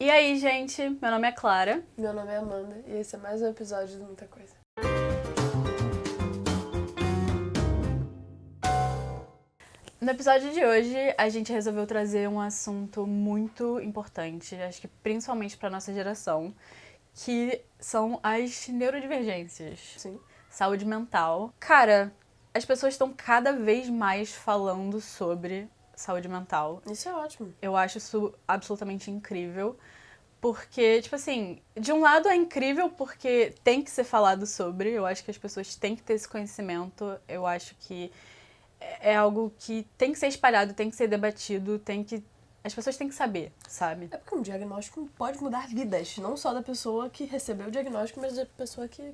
E aí, gente? Meu nome é Clara. Meu nome é Amanda e esse é mais um episódio do Muita Coisa. No episódio de hoje, a gente resolveu trazer um assunto muito importante, acho que principalmente para nossa geração, que são as neurodivergências. Sim. Saúde mental. Cara, as pessoas estão cada vez mais falando sobre saúde mental. Isso é ótimo. Eu acho isso absolutamente incrível. Porque, tipo assim, de um lado é incrível porque tem que ser falado sobre, eu acho que as pessoas têm que ter esse conhecimento, eu acho que é algo que tem que ser espalhado, tem que ser debatido, as pessoas têm que saber, sabe? É porque um diagnóstico pode mudar vidas, não só da pessoa que recebeu o diagnóstico, mas da pessoa que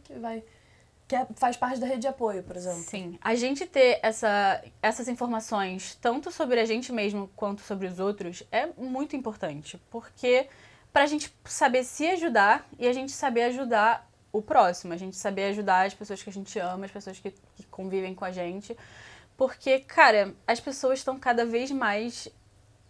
faz parte da rede de apoio, por exemplo. Sim, a gente ter essas informações, tanto sobre a gente mesmo quanto sobre os outros, é muito importante, porque pra gente saber se ajudar e a gente saber ajudar o próximo, a gente saber ajudar as pessoas que a gente ama, as pessoas que convivem com a gente, porque, cara, as pessoas estão cada vez mais...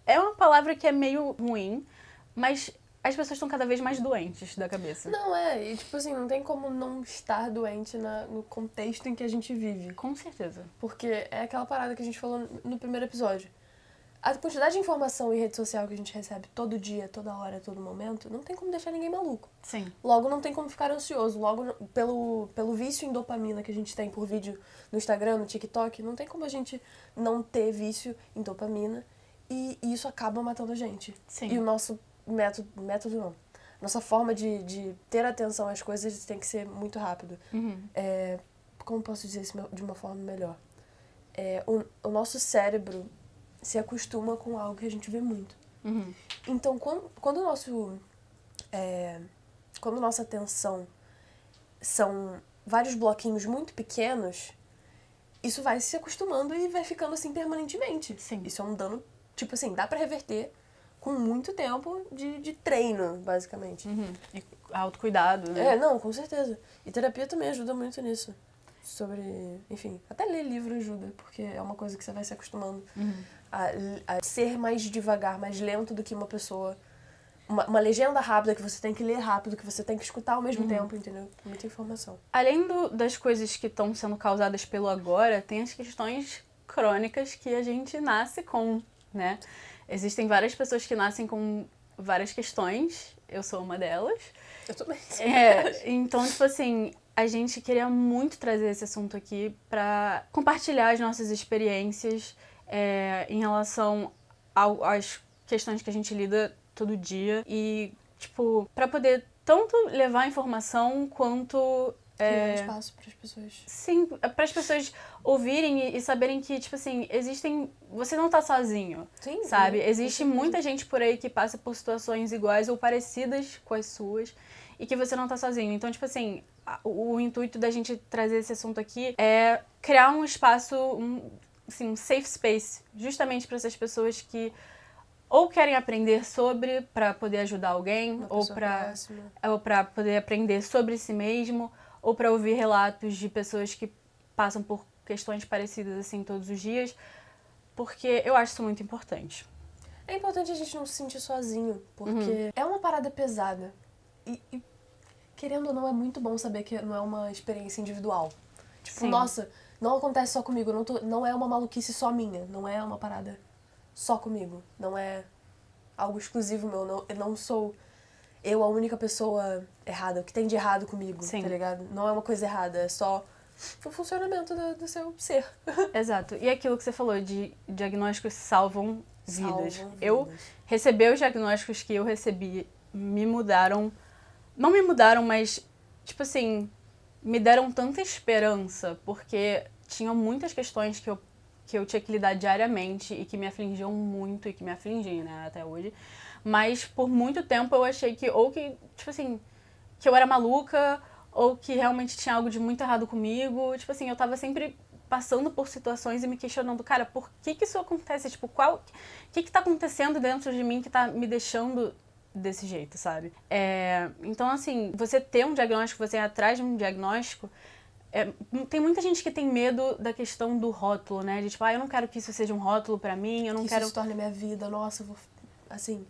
É uma palavra que é meio ruim, mas as pessoas estão cada vez mais doentes da cabeça. Não, e tipo assim, não tem como não estar doente no contexto em que a gente vive. Com certeza. Porque é aquela parada que a gente falou no primeiro episódio. A quantidade de informação em rede social que a gente recebe todo dia, toda hora, todo momento, não tem como deixar ninguém maluco. Sim. Logo, não tem como ficar ansioso. Logo, pelo vício em dopamina que a gente tem por vídeo no Instagram, no TikTok, não tem como a gente não ter vício em dopamina. E isso acaba matando a gente. Sim. E o nosso método não. Nossa forma de ter atenção às coisas tem que ser muito rápido. Uhum. Como posso dizer isso de uma forma melhor? O nosso cérebro se acostuma com algo que a gente vê muito. Uhum. Então, quando nossa atenção são vários bloquinhos muito pequenos, isso vai se acostumando e vai ficando assim permanentemente. Sim. Isso é um dano, tipo assim, dá pra reverter com muito tempo de treino, basicamente. Uhum. E autocuidado, né? Não, com certeza. E terapia também ajuda muito nisso. Enfim, até ler livro ajuda, porque é uma coisa que você vai se acostumando a ser mais devagar, mais lento do que uma pessoa. Uma legenda rápida que você tem que ler rápido, que você tem que escutar ao mesmo tempo, entendeu? Muita informação. Além das coisas que estão sendo causadas pelo agora, tem as questões crônicas que a gente nasce com, né? Existem várias pessoas que nascem com várias questões, eu sou uma delas. Eu também. Então, tipo assim, a gente queria muito trazer esse assunto aqui pra compartilhar as nossas experiências em relação às questões que a gente lida todo dia e, tipo, pra poder tanto levar informação quanto... Criar espaço para as pessoas. Sim, para as pessoas ouvirem e saberem que, tipo assim, você não tá sozinho, Sim, sabe? sim, Existe muita gente por aí que passa por situações iguais ou parecidas com as suas e que você não tá sozinho. Então, tipo assim, o intuito da gente trazer esse assunto aqui é criar um espaço, um safe space, justamente para essas pessoas que ou querem aprender sobre para poder ajudar alguém, ou para poder aprender sobre si mesmo, ou para ouvir relatos de pessoas que passam por questões parecidas assim todos os dias, porque eu acho isso muito importante. É importante a gente não se sentir sozinho, porque é uma parada pesada. E, querendo ou não, é muito bom saber que não é uma experiência individual. Tipo, Sim. Nossa, não acontece só comigo, não é uma maluquice só minha, não é uma parada só comigo, não é algo exclusivo meu, eu não sou a única pessoa errada, o que tem de errado comigo, Sim. Tá ligado? Não é uma coisa errada, é só o funcionamento do seu ser. Exato. E aquilo que você falou de diagnósticos salvam vidas. Salvam Eu vidas. receber os diagnósticos que eu recebi me mudaram, não me mudaram, mas tipo assim, me deram tanta esperança, porque tinham muitas questões que eu tinha que lidar diariamente e que me afligiam muito e que me afligem, né, até hoje. Mas por muito tempo eu achei que tipo assim, que eu era maluca ou que realmente tinha algo de muito errado comigo. Tipo assim, eu tava sempre passando por situações e me questionando, cara, por que isso acontece? Tipo, o que tá acontecendo dentro de mim que tá me deixando desse jeito, sabe? Então, assim, você ter um diagnóstico, você ir atrás de um diagnóstico, tem muita gente que tem medo da questão do rótulo, né? De tipo, eu não quero que isso seja um rótulo pra mim, eu não que quero... isso se torne minha vida, nossa, eu vou... Assim...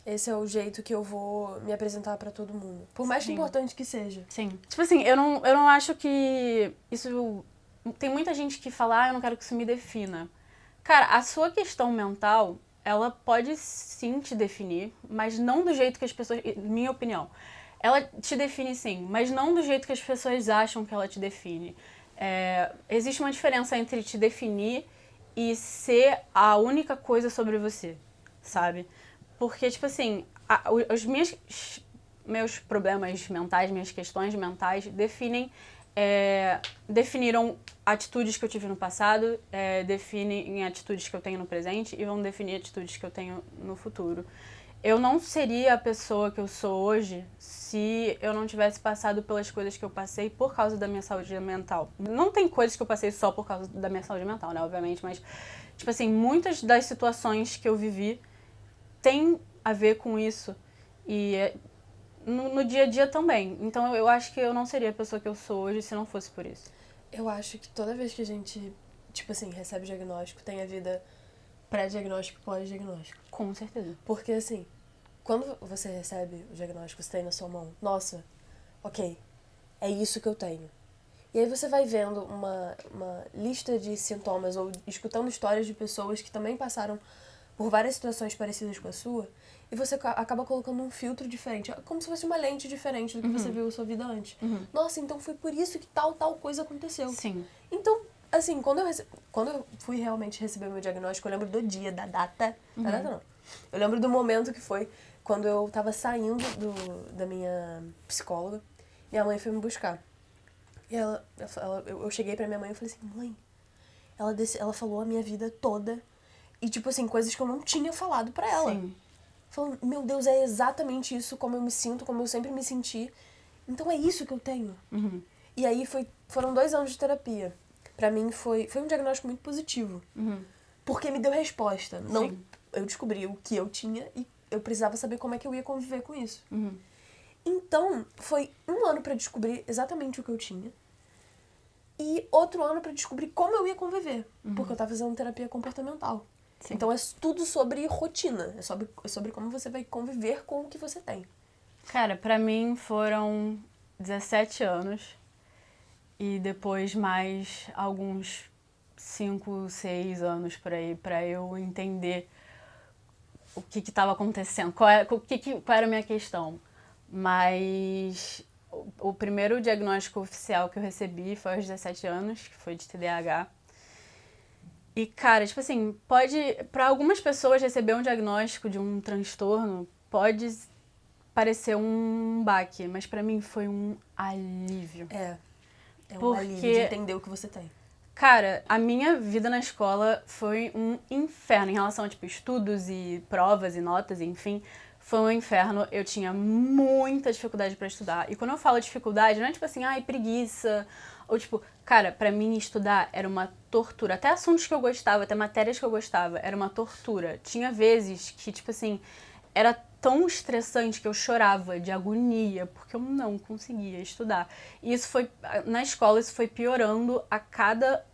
esse é o jeito que eu vou me apresentar pra todo mundo. Por mais importante que seja. Sim. Tipo assim, eu não acho que isso... Tem muita gente que fala, eu não quero que isso me defina. Cara, a sua questão mental, ela pode sim te definir, mas não do jeito que as pessoas... Minha opinião. Ela te define sim, mas não do jeito que as pessoas acham que ela te define. Existe uma diferença entre te definir e ser a única coisa sobre você, sabe? Porque, tipo assim, os meus problemas mentais, minhas questões mentais definiram atitudes que eu tive no passado, definem atitudes que eu tenho no presente e vão definir atitudes que eu tenho no futuro. Eu não seria a pessoa que eu sou hoje se eu não tivesse passado pelas coisas que eu passei por causa da minha saúde mental. Não tem coisas que eu passei só por causa da minha saúde mental, né, obviamente, mas, tipo assim, muitas das situações que eu vivi têm a ver com isso. E no dia a dia também. Então eu acho que eu não seria a pessoa que eu sou hoje se não fosse por isso. Eu acho que toda vez que a gente, tipo assim, recebe diagnóstico, tem a vida pré-diagnóstico e pós-diagnóstico. Com certeza. Porque, assim, quando você recebe o diagnóstico, você tem na sua mão, nossa, ok, é isso que eu tenho. E aí você vai vendo uma lista de sintomas ou escutando histórias de pessoas que também passaram por várias situações parecidas com a sua, e você acaba colocando um filtro diferente, como se fosse uma lente diferente do que você viu a sua vida antes. Nossa, então foi por isso que tal coisa aconteceu. Sim. Então, assim, quando eu fui realmente receber meu diagnóstico, eu lembro do dia, da data. Da data não. Eu lembro do momento que foi quando eu tava saindo da minha psicóloga. Minha mãe foi me buscar. E eu cheguei pra minha mãe e falei assim, mãe, ela falou a minha vida toda. E, tipo assim, coisas que eu não tinha falado pra ela. Sim. Falando, meu Deus, é exatamente isso, como eu me sinto, como eu sempre me senti. Então é isso que eu tenho. E aí foram 2 anos de terapia. Pra mim foi um diagnóstico muito positivo. Porque me deu resposta. Não, eu descobri o que eu tinha e eu precisava saber como é que eu ia conviver com isso. Então, foi 1 ano pra descobrir exatamente o que eu tinha. E outro ano pra descobrir como eu ia conviver. Porque eu tava fazendo terapia comportamental. Sim. Então é tudo sobre rotina. É sobre como você vai conviver com o que você tem. Cara, pra mim foram 17 anos. E depois mais alguns 5, 6 anos por aí, pra eu entender o que estava acontecendo, qual era a minha questão. Mas o primeiro diagnóstico oficial que eu recebi foi aos 17 anos, que foi de TDAH. E, cara, tipo assim, pra algumas pessoas receber um diagnóstico de um transtorno pode parecer um baque, mas pra mim foi um alívio. É um alívio de entender o que você tem. Cara, a minha vida na escola foi um inferno em relação a, tipo, estudos e provas e notas, e, enfim, foi um inferno. Eu tinha muita dificuldade pra estudar. E quando eu falo dificuldade, não é tipo assim, preguiça, ou tipo, cara, pra mim estudar era uma tortura. Até assuntos que eu gostava, até matérias que eu gostava, era uma tortura. Tinha vezes que, tipo assim, era tão estressante que eu chorava de agonia, porque eu não conseguia estudar. E na escola, isso foi piorando a cada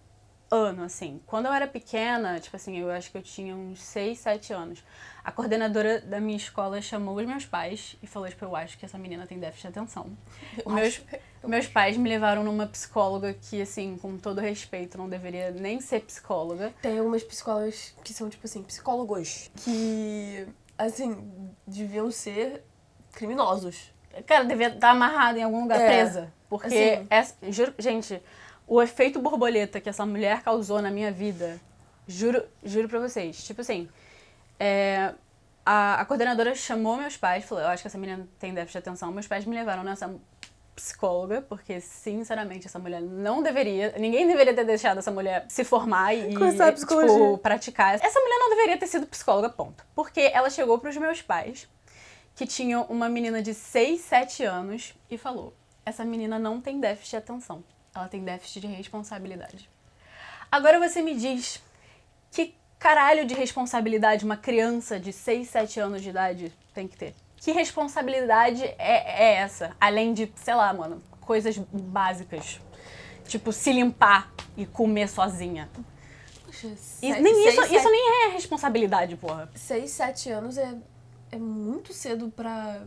ano, assim. Quando eu era pequena, tipo assim, eu acho que eu tinha uns 6, 7 anos, a coordenadora da minha escola chamou os meus pais e falou, tipo, eu acho que essa menina tem déficit de atenção. Meus pais me levaram numa psicóloga que, assim, com todo respeito, não deveria nem ser psicóloga. Tem algumas psicólogas que são, tipo assim, psicólogos que, assim, deviam ser criminosos. Cara, devia estar amarrada em algum lugar, presa. Porque, juro, gente, o efeito borboleta que essa mulher causou na minha vida, juro pra vocês, tipo assim, a coordenadora chamou meus pais, falou, eu acho que essa menina tem déficit de atenção, meus pais me levaram nessa psicóloga, porque, sinceramente, essa mulher ninguém deveria ter deixado essa mulher se formar e, tipo, praticar. Essa mulher não deveria ter sido psicóloga, ponto. Porque ela chegou pros meus pais, que tinham uma menina de 6, 7 anos, e falou, essa menina não tem déficit de atenção, ela tem déficit de responsabilidade. Agora você me diz, que caralho de responsabilidade uma criança de 6, 7 anos de idade tem que ter? Que responsabilidade é essa? Além de, sei lá, mano, coisas básicas. Tipo, se limpar e comer sozinha. Poxa, Isso nem é responsabilidade, porra. 6, 7 anos é é muito cedo pra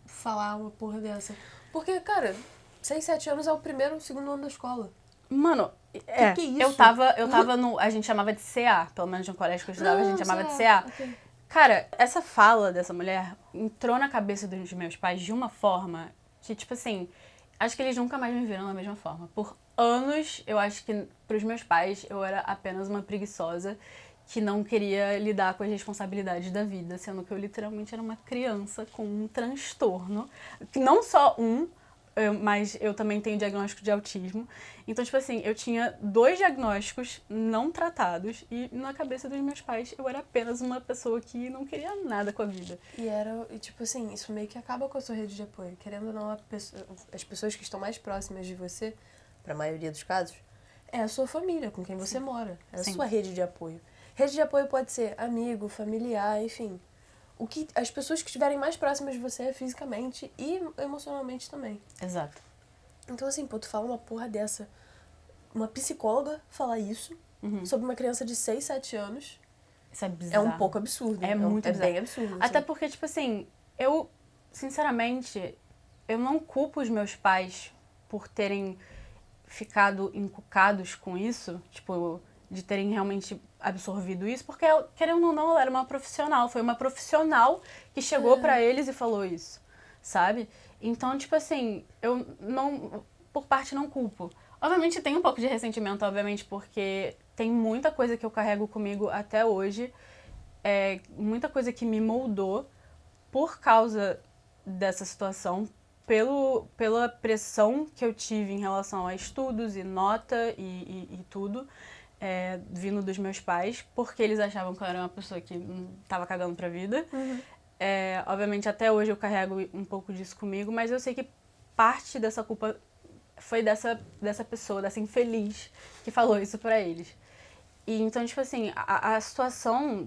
falar uma porra dessa. Porque, cara, 6, 7 anos é o primeiro, segundo ano da escola. Mano, que é isso? eu tava no... A gente chamava de CA, pelo menos no colégio que eu estudava, a gente chamava de CA. Okay. Cara, essa fala dessa mulher entrou na cabeça dos meus pais de uma forma que, tipo assim, acho que eles nunca mais me viram da mesma forma. Por anos, eu acho que pros meus pais eu era apenas uma preguiçosa que não queria lidar com as responsabilidades da vida, sendo que eu literalmente era uma criança com um transtorno. Não só mas eu também tenho diagnóstico de autismo. Então, tipo assim, eu tinha 2 diagnósticos não tratados e na cabeça dos meus pais eu era apenas uma pessoa que não queria nada com a vida. E tipo assim, isso meio que acaba com a sua rede de apoio. Querendo ou não, as pessoas que estão mais próximas de você, pra maioria dos casos, é a sua família, com quem você mora. É a sua rede de apoio. Rede de apoio pode ser amigo, familiar, enfim. As pessoas que estiverem mais próximas de você fisicamente e emocionalmente também. Exato. Então, assim, pô, tu fala uma porra dessa. Uma psicóloga falar isso sobre uma criança de 6, 7 anos. Isso é bizarro. É um pouco absurdo. É muito bizarro. É bem absurdo. Até assim. porque, tipo assim, eu, sinceramente, eu não culpo os meus pais por terem ficado encucados com isso, tipo, de terem realmente absorvido isso, porque, querendo ou não, ela era uma profissional. Foi uma profissional que chegou pra eles e falou isso, sabe? Então, tipo assim, eu não, por parte, não culpo. Obviamente tem um pouco de ressentimento, obviamente, porque tem muita coisa que eu carrego comigo até hoje, muita coisa que me moldou por causa dessa situação, pela pressão que eu tive em relação a estudos e nota e tudo, vindo dos meus pais, porque eles achavam que eu era uma pessoa que não tava cagando pra vida. Obviamente, até hoje eu carrego um pouco disso comigo, mas eu sei que parte dessa culpa foi dessa pessoa, dessa infeliz, que falou isso pra eles. E então, tipo assim, a situação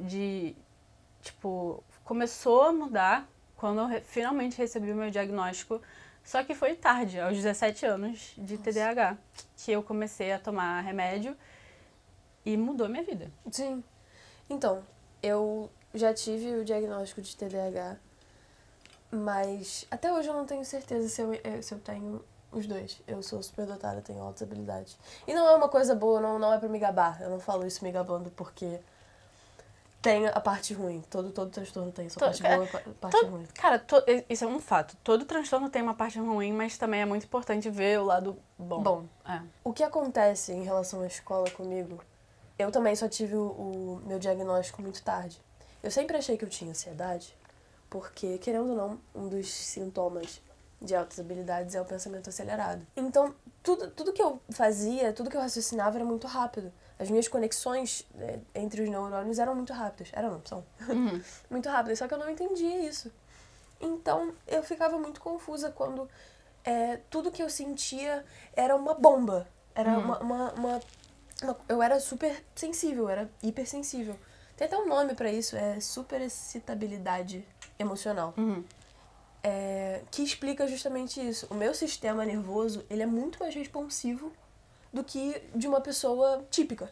tipo, começou a mudar quando eu finalmente recebi o meu diagnóstico, só que foi tarde, aos 17 anos de TDAH, que eu comecei a tomar remédio e mudou minha vida. Sim. Então, eu já tive o diagnóstico de TDAH, mas até hoje eu não tenho certeza se eu tenho os dois. Eu sou superdotada, tenho altas habilidades. E não é uma coisa boa, não é pra me gabar. Eu não falo isso me gabando porque tem a parte ruim. Todo transtorno tem sua parte boa e parte ruim. Cara, isso é um fato. Todo transtorno tem uma parte ruim, mas também é muito importante ver o lado bom. O que acontece em relação à escola comigo, eu também só tive o meu diagnóstico muito tarde. Eu sempre achei que eu tinha ansiedade, porque, querendo ou não, um dos sintomas de altas habilidades é o pensamento acelerado. Então, tudo que eu fazia, tudo que eu raciocinava era muito rápido. As minhas conexões entre os neurônios eram muito rápidas. São. Muito rápidas, só que eu não entendia isso. Então, eu ficava muito confusa quando tudo que eu sentia era uma bomba. Era eu era super sensível, eu era hipersensível. Tem até um nome pra isso, é superexcitabilidade emocional. Que explica justamente isso. O meu sistema nervoso, ele é muito mais responsivo do que de uma pessoa típica.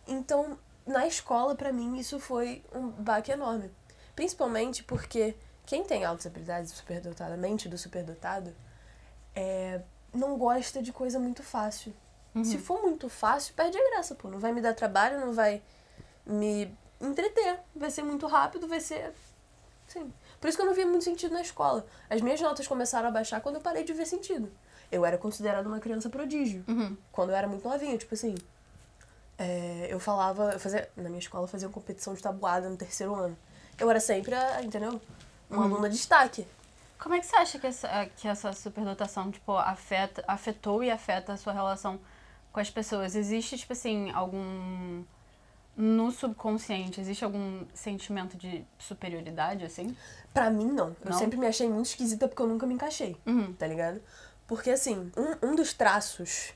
Então, na escola, pra mim, isso foi um baque enorme. Principalmente porque quem tem altas habilidades superdotado, a mente do superdotado, não gosta de coisa muito fácil. Se for muito fácil, perde a graça, pô. Não vai me dar trabalho, não vai me entreter. Vai ser muito rápido, vai ser... Sim. Por isso que eu não via muito sentido na escola. As minhas notas começaram a baixar quando eu parei de ver sentido. Eu era considerada uma criança prodígio. Quando eu era muito novinha, tipo assim... Na minha escola eu fazia uma competição de tabuada no 3º ano. Eu era sempre, entendeu? Uma aluna de destaque. Como é que você acha que essa superdotação, tipo, afetou e afeta a sua relação com as pessoas? Existe, tipo assim, no subconsciente, existe algum sentimento de superioridade, assim? Pra mim, não. Eu sempre me achei muito esquisita porque eu nunca me encaixei, tá ligado? Porque, assim, um dos traços...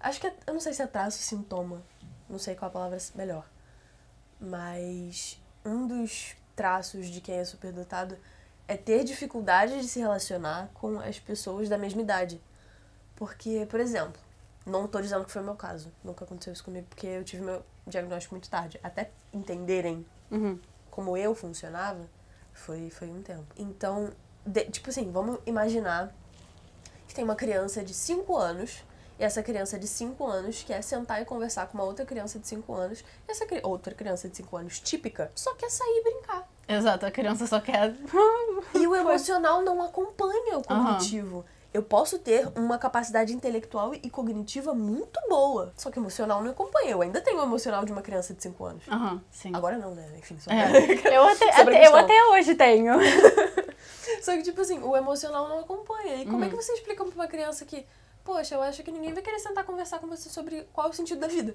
Acho que eu não sei se é traço ou sintoma. Não sei qual a palavra é melhor. Mas um dos traços de quem é superdotado é ter dificuldade de se relacionar com as pessoas da mesma idade. Porque, por exemplo, não tô dizendo que foi o meu caso. Nunca aconteceu isso comigo, porque eu tive meu diagnóstico muito tarde. Até entenderem como eu funcionava, foi um tempo. Então, tipo assim, vamos imaginar que tem uma criança de 5 anos, e essa criança de 5 anos quer sentar e conversar com uma outra criança de 5 anos, e essa outra criança de 5 anos típica só quer sair e brincar. Exato, a criança só quer... E o emocional não acompanha o cognitivo. Eu posso ter uma capacidade intelectual e cognitiva muito boa, só que o emocional não acompanha. Eu ainda tenho o emocional de uma criança de 5 anos. Sim. Agora não, né? Enfim, só eu até hoje tenho. Só que, tipo assim, o emocional não acompanha. E como é que você explica pra uma criança que, poxa, eu acho que ninguém vai querer sentar e conversar com você sobre qual é o sentido da vida?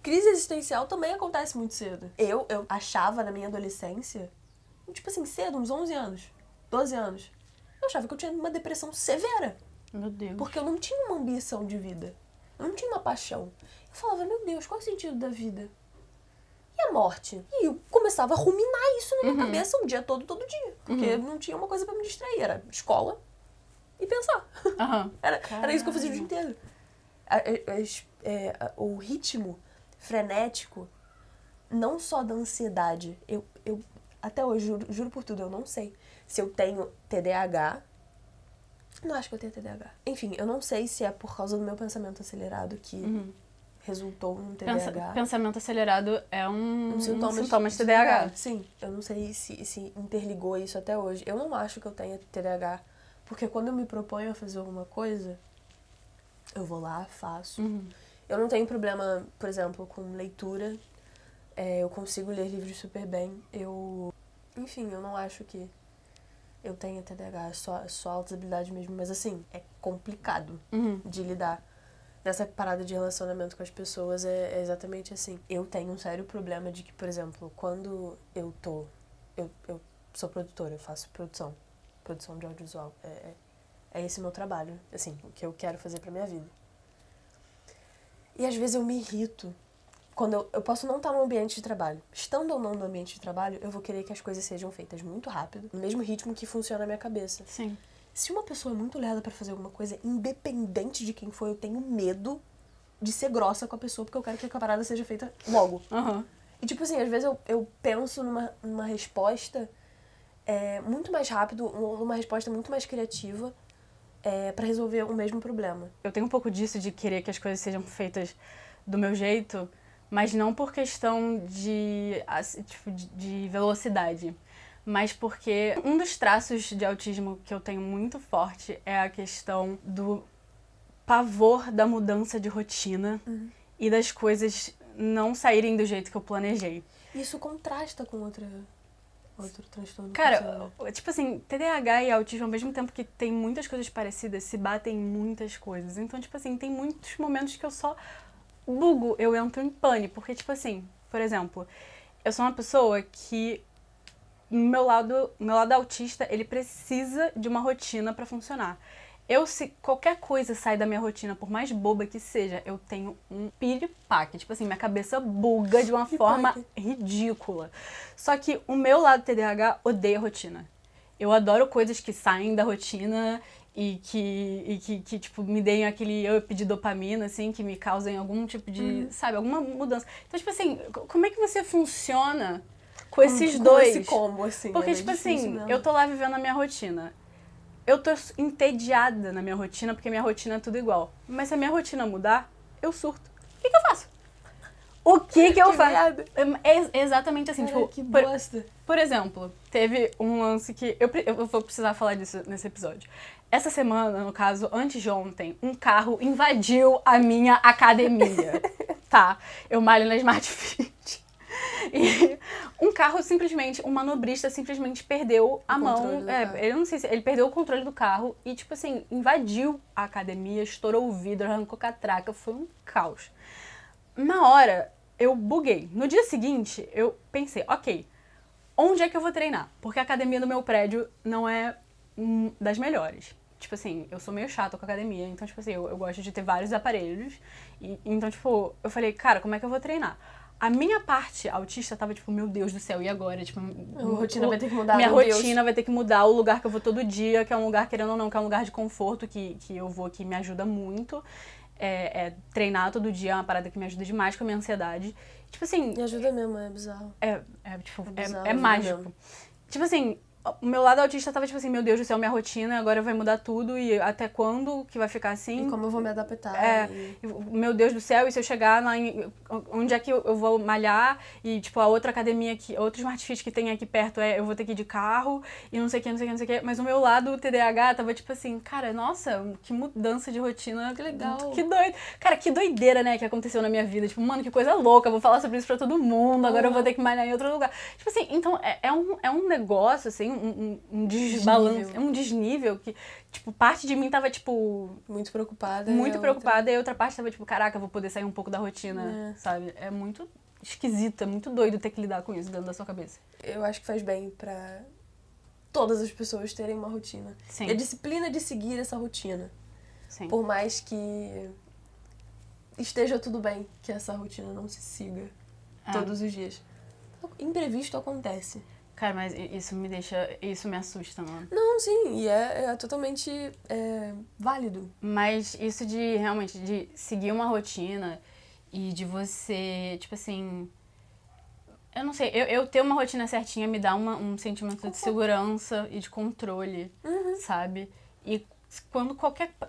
Crise existencial também acontece muito cedo. Eu achava na minha adolescência, tipo assim, cedo, uns 11 anos, 12 anos, eu achava que eu tinha uma depressão severa. Meu Deus. Porque eu não tinha uma ambição de vida. Eu não tinha uma paixão. Eu falava, meu Deus, qual é o sentido da vida? E a morte? E eu começava a ruminar isso na minha cabeça o dia todo dia. Porque não tinha uma coisa pra me distrair. Era escola e pensar. Era isso que eu fazia o dia inteiro. O ritmo frenético, não só da ansiedade. Eu até hoje, juro por tudo, eu não sei se eu tenho TDAH. Não acho que eu tenho TDAH. Enfim, eu não sei se é por causa do meu pensamento acelerado que resultou num TDAH. Pensamento acelerado é um sintoma de TDAH. Sim, eu não sei se interligou isso até hoje. Eu não acho que eu tenha TDAH, porque quando eu me proponho a fazer alguma coisa, eu vou lá, faço. Eu não tenho problema, por exemplo, com leitura. Eu consigo ler livros super bem. Enfim, eu não acho que eu tenha TDAH, é só altas habilidades mesmo. Mas assim, é complicado de lidar. Nessa parada de relacionamento com as pessoas é exatamente assim. Eu tenho um sério problema de que, por exemplo, quando eu sou produtora, eu faço produção de audiovisual. É esse meu trabalho, assim, o que eu quero fazer pra minha vida. E às vezes eu me irrito. Quando eu posso não estar no ambiente de trabalho. Estando ou não no ambiente de trabalho, eu vou querer que as coisas sejam feitas muito rápido, no mesmo ritmo que funciona na minha cabeça. Sim. Se uma pessoa é muito lerda pra fazer alguma coisa, independente de quem for, eu tenho medo de ser grossa com a pessoa, porque eu quero que a parada seja feita logo. E tipo assim, às vezes eu penso numa resposta muito mais rápido, uma resposta muito mais criativa pra resolver o mesmo problema. Eu tenho um pouco disso de querer que as coisas sejam feitas do meu jeito, mas não por questão de velocidade. Mas porque um dos traços de autismo que eu tenho muito forte é a questão do pavor da mudança de rotina e das coisas não saírem do jeito que eu planejei. Isso contrasta com outro transtorno. Cara, tipo assim, TDAH e autismo, ao mesmo tempo que tem muitas coisas parecidas, se batem em muitas coisas. Então, tipo assim, tem muitos momentos que eu só bugo, eu entro em pânico. Porque, tipo assim, por exemplo, eu sou uma pessoa que meu lado autista, ele precisa de uma rotina pra funcionar. Se qualquer coisa sai da minha rotina, por mais boba que seja, eu tenho um piripaque. Tipo assim, minha cabeça buga de uma forma ridícula. Só que o meu lado TDAH odeia rotina. Eu adoro coisas que saem da rotina e que tipo, me deem aquele up de dopamina, assim, que me causem algum tipo de, sabe, alguma mudança. Então, tipo assim, como é que você funciona com esses dois? Esse combo, assim. Porque, tipo assim, eu tô lá vivendo a minha rotina. Eu tô entediada na minha rotina, porque minha rotina é tudo igual. Mas se a minha rotina mudar, eu surto. O que eu faço? O que eu faço? É exatamente assim. Cara, que bosta. Por exemplo, teve um lance que... Eu vou precisar falar disso nesse episódio. Essa semana, no caso, antes de ontem, um carro invadiu a minha academia. Tá? Eu malho na Smart Fit. E um carro simplesmente, um manobrista simplesmente perdeu a mão. Eu não sei se ele perdeu o controle do carro e, tipo assim, invadiu a academia, estourou o vidro, arrancou catraca, foi um caos. Na hora, eu buguei. No dia seguinte, eu pensei, ok, onde é que eu vou treinar? Porque a academia do meu prédio não é das melhores. Tipo assim, eu sou meio chata com a academia, então, tipo assim, eu gosto de ter vários aparelhos. Então, tipo, eu falei, cara, como é que eu vou treinar? A minha parte autista tava tipo, meu Deus do céu, e agora? Tipo, minha rotina vai ter que mudar, minha rotina vai ter que mudar, o lugar que eu vou todo dia, que é um lugar, querendo ou não, que é um lugar de conforto, que eu vou, que me ajuda muito. treinar todo dia é uma parada que me ajuda demais com a minha ansiedade. Tipo assim... Me ajuda mesmo, é bizarro. Bizarro, É mágico. mesmo. Tipo assim, o meu lado autista tava tipo assim, meu Deus do céu, minha rotina agora vai mudar tudo e até quando que vai ficar assim? E como eu vou me adaptar. Meu Deus do céu, e se eu chegar lá onde é que eu vou malhar? E tipo, a outra academia, outro Smart Fit que tem aqui perto, eu vou ter que ir de carro e não sei o que, não sei o que, não sei o que. Mas o meu lado, o TDAH, tava tipo assim, cara, nossa, que mudança de rotina. Que legal. Que doido. Cara, que doideira, né, que aconteceu na minha vida. Tipo, mano, que coisa louca, vou falar sobre isso pra todo mundo, agora eu vou ter que malhar em outro lugar. Tipo assim, então é um negócio, assim, um desbalance, um desnível que, tipo, parte de mim tava, tipo... Muito preocupada. E a outra parte tava, tipo, caraca, vou poder sair um pouco da rotina, sabe? É muito esquisito, é muito doido ter que lidar com isso dentro da sua cabeça. Eu acho que faz bem pra todas as pessoas terem uma rotina. Sim. E a disciplina de seguir essa rotina. Sim. Por mais que esteja tudo bem que essa rotina não se siga todos os dias. Imprevisto acontece. Cara, mas isso me assusta, mano. Não, sim, e é totalmente válido. Mas isso de, realmente, de seguir uma rotina e de você, tipo assim... Eu não sei, eu ter uma rotina certinha me dá um sentimento de segurança e de controle, sabe? E quando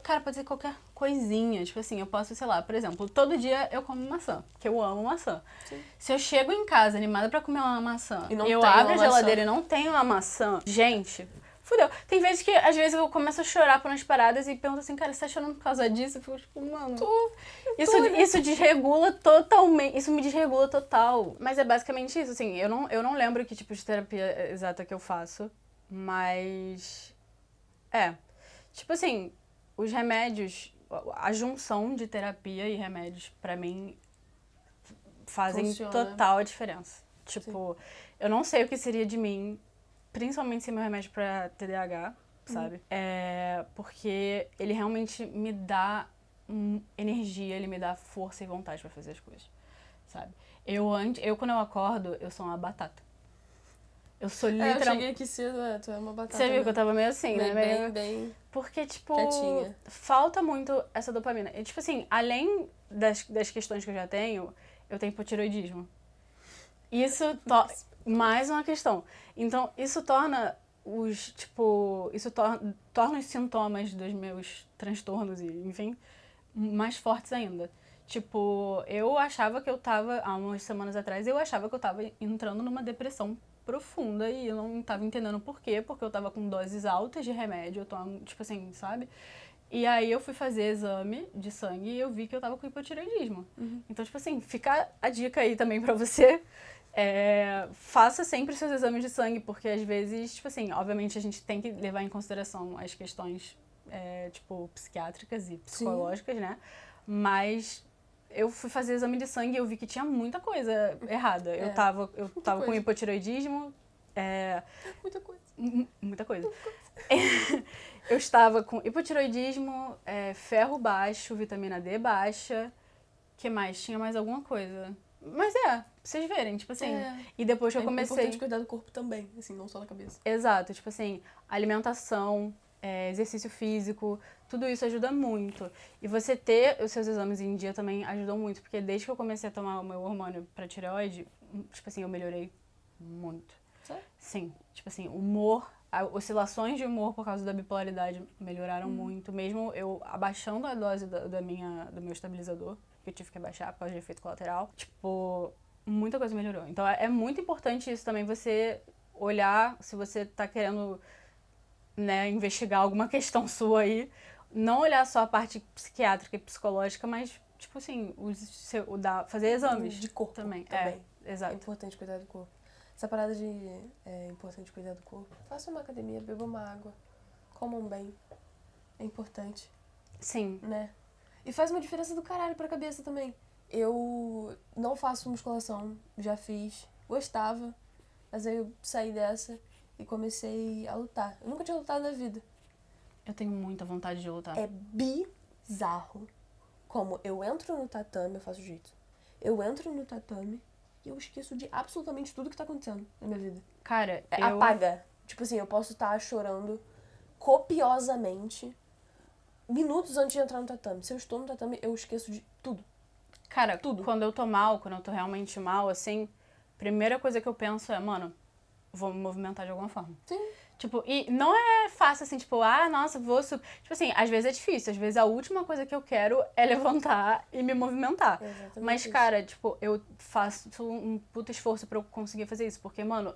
cara, pode ser qualquer coisinha, tipo assim, eu posso, sei lá, por exemplo, todo dia eu como maçã, porque eu amo maçã. Sim. Se eu chego em casa animada pra comer uma maçã e eu abro a geladeira e não tenho uma maçã, gente, fudeu. Tem vezes que, às vezes, eu começo a chorar por umas paradas e pergunto assim, cara, você tá chorando por causa disso? Eu fico tipo, mano... Isso desregula totalmente, isso me desregula total. Mas é basicamente isso, assim, eu não lembro que tipo de terapia exata que eu faço, mas... Tipo assim, os remédios, a junção de terapia e remédios, pra mim, fazem total diferença. Tipo, eu não sei o que seria de mim, principalmente sem meu remédio pra TDAH, sabe? Porque ele realmente me dá energia, ele me dá força e vontade pra fazer as coisas, sabe? Quando eu acordo, eu sou uma batata. Eu sou literalmente... Eu cheguei aqui cedo, tu é uma batata. Você viu que eu tava meio assim, né? Bem... Porque, tipo, quietinha. falta muito essa dopamina. E, tipo assim, além das questões que eu já tenho, eu tenho hipotiroidismo. Isso mais uma questão. Então, isso torna torna os sintomas dos meus transtornos e, enfim, mais fortes ainda. Tipo, eu achava que eu tava, há umas semanas atrás, eu achava que eu tava entrando numa depressão profunda e eu não tava entendendo por quê, porque eu tava com doses altas de remédio, tipo assim, sabe? E aí eu fui fazer exame de sangue e eu vi que eu tava com hipotireoidismo. Então, tipo assim, fica a dica aí também pra você. Faça sempre seus exames de sangue, porque às vezes, tipo assim, obviamente a gente tem que levar em consideração as questões, tipo, psiquiátricas e psicológicas, né? Mas eu fui fazer exame de sangue e eu vi que tinha muita coisa errada. Eu tava com hipotireoidismo. Muita coisa. Muita coisa. Eu estava com hipotireoidismo, ferro baixo, vitamina D baixa. O que mais? Tinha mais alguma coisa. Mas pra vocês verem, tipo assim. E depois que eu comecei... É importante cuidar do corpo também, assim, não só da cabeça. Exato, tipo assim, alimentação, exercício físico, tudo isso ajuda muito. E você ter os seus exames em dia também ajudou muito, porque desde que eu comecei a tomar o meu hormônio pra tireoide, tipo assim, eu melhorei muito. Sério? Sim, tipo assim, humor, oscilações de humor por causa da bipolaridade melhoraram muito, mesmo eu abaixando a dose do meu estabilizador, que eu tive que abaixar por causa de efeito colateral, tipo, muita coisa melhorou. Então é muito importante isso também, você olhar se você tá querendo, né, investigar alguma questão sua aí, não olhar só a parte psiquiátrica e psicológica, mas, tipo assim, fazer exames. De corpo também. É Exato. importante cuidar do corpo. Essa parada de importante cuidar do corpo. Faça uma academia, beba uma água, comam bem. É importante. Sim. Né? E faz uma diferença do caralho pra cabeça também. Eu não faço musculação, já fiz, gostava, mas aí eu saí dessa e comecei a lutar. Eu nunca tinha lutado na vida. Eu tenho muita vontade de lutar. É bizarro como eu entro no tatame, eu faço jiu-jitsu. Eu entro no tatame e eu esqueço de absolutamente tudo que tá acontecendo na minha vida. Cara, apaga. Tipo assim, eu posso estar chorando copiosamente minutos antes de entrar no tatame. Se eu estou no tatame, eu esqueço de tudo. Cara, Tudo. quando eu tô mal, quando eu tô realmente mal, assim, primeira coisa que eu penso é, mano, vou me movimentar de alguma forma. Sim. Tipo, e não é fácil assim, tipo, nossa, Tipo assim, às vezes é difícil, às vezes a última coisa que eu quero é levantar e me movimentar. Exatamente Mas, isso. cara, tipo, eu faço um puto esforço pra eu conseguir fazer isso, porque, mano,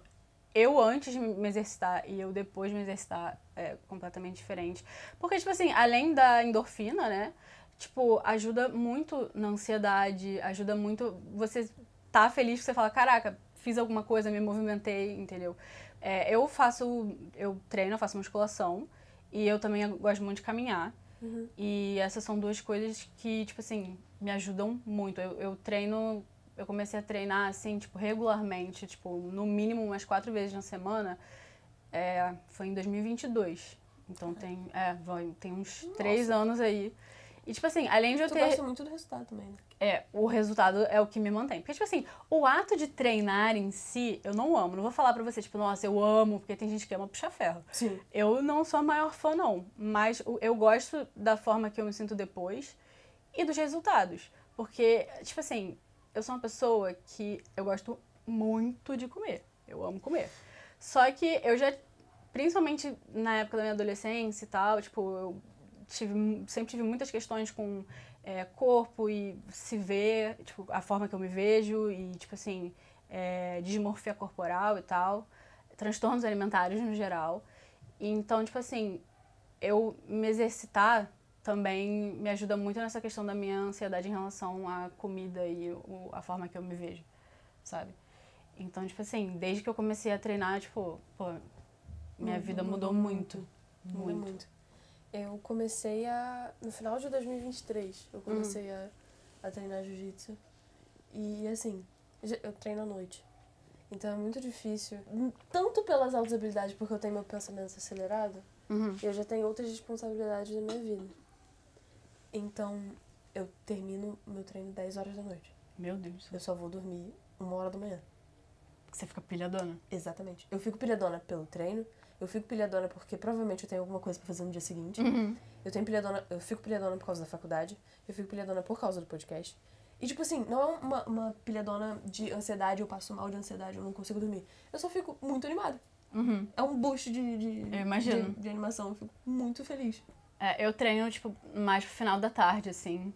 eu antes de me exercitar e eu depois de me exercitar é completamente diferente. Porque, tipo assim, além da endorfina, né? Tipo, ajuda muito na ansiedade, ajuda muito você tá feliz que você fala, caraca, fiz alguma coisa, me movimentei, entendeu? Eu treino, eu faço musculação e eu também gosto muito de caminhar. E essas são duas coisas que, tipo assim, me ajudam muito. Eu comecei a treinar, assim, tipo, regularmente, tipo, no mínimo umas 4 vezes na semana. Foi em 2022. Então tem uns 3 anos aí. E, tipo assim, além de eu Tu ter... gosta muito do resultado também, né? O resultado é o que me mantém. Porque, tipo assim, o ato de treinar em si, eu não amo. Não vou falar pra você, tipo, nossa, eu amo, porque tem gente que ama puxar ferro. Sim. Eu não sou a maior fã, não. Mas eu gosto da forma que eu me sinto depois e dos resultados. Porque, tipo assim, eu sou uma pessoa que eu gosto muito de comer. Eu amo comer. Só que eu já, principalmente na época da minha adolescência e tal, tipo, eu sempre tive muitas questões com corpo e se ver, tipo, a forma que eu me vejo e, tipo assim, dismorfia corporal e tal, transtornos alimentares no geral. E, então, tipo assim, eu me exercitar também me ajuda muito nessa questão da minha ansiedade em relação à comida e a forma que eu me vejo, sabe? Então, tipo assim, desde que eu comecei a treinar, tipo, pô, minha vida mudou muito. Muda muito. Eu comecei no final de 2023, eu comecei a treinar jiu-jitsu. E assim, eu treino à noite. Então é muito difícil, tanto pelas altas habilidades, porque eu tenho meu pensamento acelerado, eu já tenho outras responsabilidades na minha vida. Então, eu termino meu treino 10 horas da noite. Meu Deus. Eu só vou dormir 1h da manhã. Você fica pilhadona. Exatamente. Eu fico pilhadona pelo treino, eu fico pilhadona porque provavelmente eu tenho alguma coisa pra fazer no dia seguinte. Eu fico pilhadona por causa da faculdade, eu fico pilhadona por causa do podcast. E, tipo assim, não é uma pilhadona de ansiedade, eu passo mal de ansiedade, eu não consigo dormir. Eu só fico muito animada. É um boost Eu imagino. de animação, eu fico muito feliz. Eu treino, tipo, mais pro final da tarde, assim,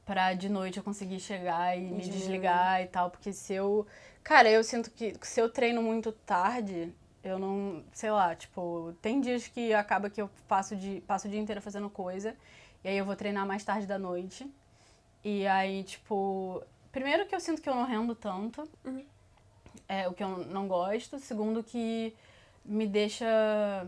pra de noite eu conseguir chegar e me desligar e tal, porque se eu... Cara, eu sinto que se eu treino muito tarde, eu não... Sei lá, tipo, tem dias que acaba que eu passo o dia inteiro fazendo coisa, e aí eu vou treinar mais tarde da noite. E aí, tipo... Primeiro que eu sinto que eu não rendo tanto, o que eu não gosto. Segundo que me deixa...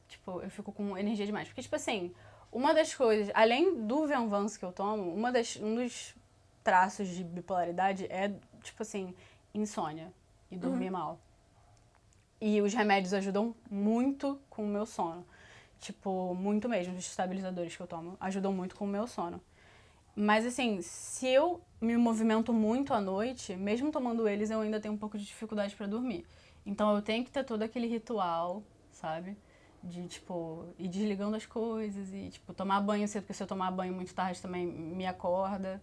Tipo, eu fico com energia demais. Porque, tipo assim, uma das coisas... Além do Venvance que eu tomo, um dos traços de bipolaridade é, tipo assim, insônia e dormir mal. E os remédios ajudam muito com o meu sono. Tipo, muito mesmo. Os estabilizadores que eu tomo ajudam muito com o meu sono. Mas, assim, se eu me movimento muito à noite, mesmo tomando eles, eu ainda tenho um pouco de dificuldade pra dormir. Então, eu tenho que ter todo aquele ritual, sabe? De, tipo, ir desligando as coisas e, tipo, tomar banho cedo, porque se eu tomar banho muito tarde também me acorda.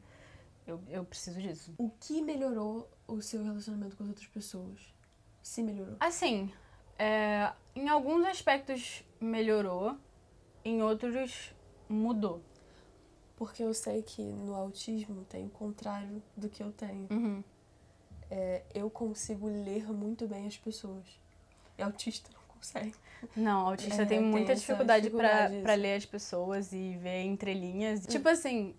Eu preciso disso. O que melhorou o seu relacionamento com as outras pessoas? Se melhorou? Assim, em alguns aspectos melhorou, em outros mudou. Porque eu sei que no autismo tem o contrário do que eu tenho. Eu consigo ler muito bem as pessoas. E autista não consegue. Não, autista tem muita essa dificuldade pra isso. ler as pessoas e ver entrelinhas. Tipo assim,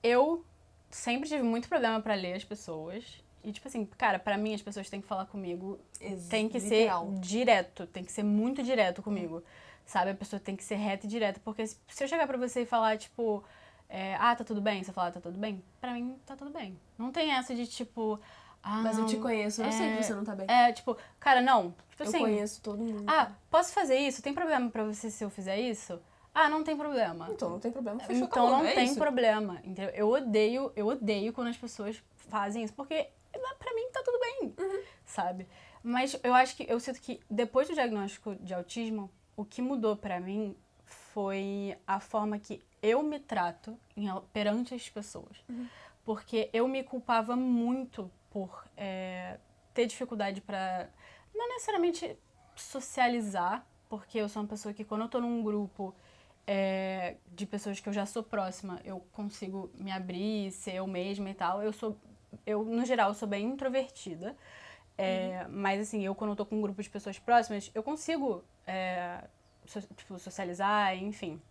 eu sempre tive muito problema pra ler as pessoas. E tipo assim, cara, pra mim as pessoas têm que falar comigo, tem que Literal. ser direto, tem que ser muito direto comigo. Sabe? A pessoa tem que ser reta e direta. Porque se eu chegar pra você e falar, tipo, tá tudo bem? Você falar, tá tudo bem? Pra mim, tá tudo bem. Não tem essa de tipo... Mas eu te conheço, eu sei que você não tá bem. Tipo, cara, não. Tipo Eu assim, conheço todo mundo. posso fazer isso? Tem problema pra você se eu fizer isso? Não tem problema. Então não tem problema, fechou, Então acabou, não é tem isso. problema, entendeu? Eu odeio quando as pessoas fazem isso, porque pra mim tá tudo bem, sabe? Mas eu sinto que depois do diagnóstico de autismo, o que mudou pra mim foi a forma que eu me trato perante as pessoas. Porque eu me culpava muito por ter dificuldade para, não necessariamente socializar, porque eu sou uma pessoa que quando eu tô num grupo de pessoas que eu já sou próxima, eu consigo me abrir, ser eu mesma e tal. Eu no geral, sou bem introvertida. Mas assim, eu quando eu tô com um grupo de pessoas próximas, eu consigo socializar, enfim.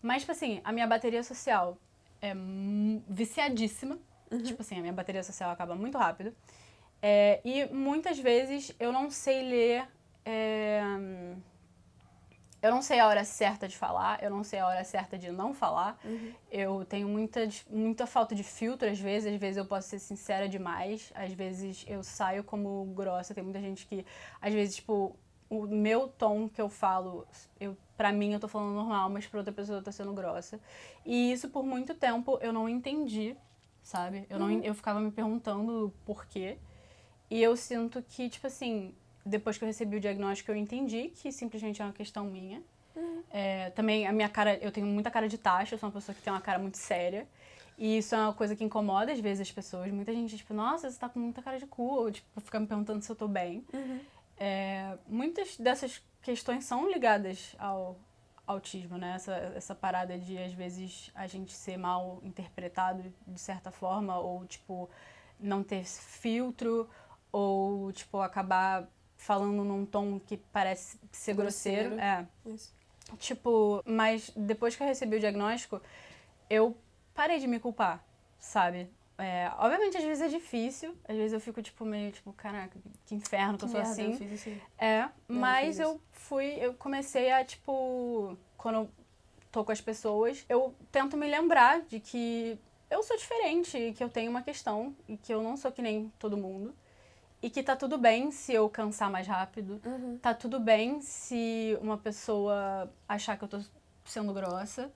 Mas, tipo assim, a minha bateria social é viciadíssima. Tipo assim, a minha bateria social acaba muito rápido. E muitas vezes eu não sei ler. Eu não sei a hora certa de falar, eu não sei a hora certa de não falar. Eu tenho muita falta de filtro, às vezes eu posso ser sincera demais, às vezes eu saio como grossa. Tem muita gente que, às vezes, tipo, o meu tom que eu falo, pra mim eu tô falando normal, mas pra outra pessoa eu tô sendo grossa. E isso por muito tempo eu não entendi, sabe? Eu ficava me perguntando por quê. E eu sinto que, tipo assim, depois que eu recebi o diagnóstico, eu entendi que simplesmente é uma questão minha. Também a minha cara, eu tenho muita cara de taxa, eu sou uma pessoa que tem uma cara muito séria. E isso é uma coisa que incomoda às vezes as pessoas. Muita gente, tipo, nossa, você tá com muita cara de cu, ou tipo, fica me perguntando se eu tô bem. Muitas dessas questões são ligadas ao autismo, né? Essa parada de, às vezes, a gente ser mal interpretado de certa forma, ou, tipo, não ter filtro, ou, tipo, acabar falando num tom que parece ser grosseiro. Isso. Tipo, mas depois que eu recebi o diagnóstico, eu parei de me culpar, sabe? Obviamente, às vezes é difícil, às vezes eu fico, tipo, meio, tipo, caraca, que inferno que eu sou merda, assim. eu fiz assim. Mas eu comecei a, tipo, quando eu tô com as pessoas, eu tento me lembrar de que eu sou diferente, e que eu tenho uma questão, e que eu não sou que nem todo mundo. E que tá tudo bem se eu cansar mais rápido. Tá tudo bem se uma pessoa achar que eu tô sendo grossa.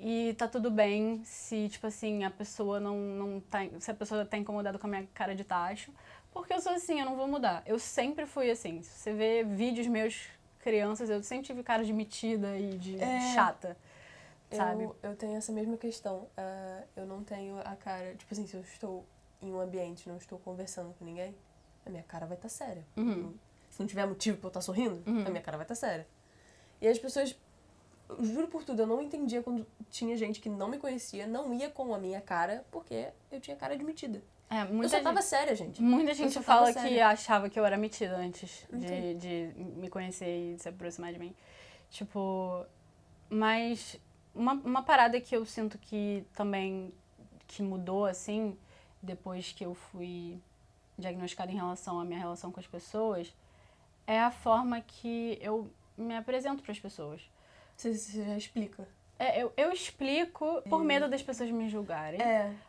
E tá tudo bem se, tipo assim, a pessoa não tá. Se a pessoa tá incomodada com a minha cara de tacho. Porque eu sou assim, eu não vou mudar. Eu sempre fui assim. Se você vê vídeos meus crianças, eu sempre tive cara de metida e de chata. Sabe? Eu tenho essa mesma questão. Eu não tenho a cara. Tipo assim, se eu estou em um ambiente, não estou conversando com ninguém, a minha cara vai estar séria. Se não tiver motivo pra eu estar sorrindo, a minha cara vai estar séria. E as pessoas. Juro por tudo, eu não entendia quando tinha gente que não me conhecia, não ia com a minha cara, porque eu tinha cara de metida. Eu só tava séria, gente. Muita gente fala que achava que eu era metida antes de me conhecer e se aproximar de mim. Tipo, mas uma parada que eu sinto que também que mudou, assim, depois que eu fui diagnosticada em relação à minha relação com as pessoas, é a forma que eu me apresento para as pessoas. Você já explica. Eu explico por medo das pessoas me julgarem.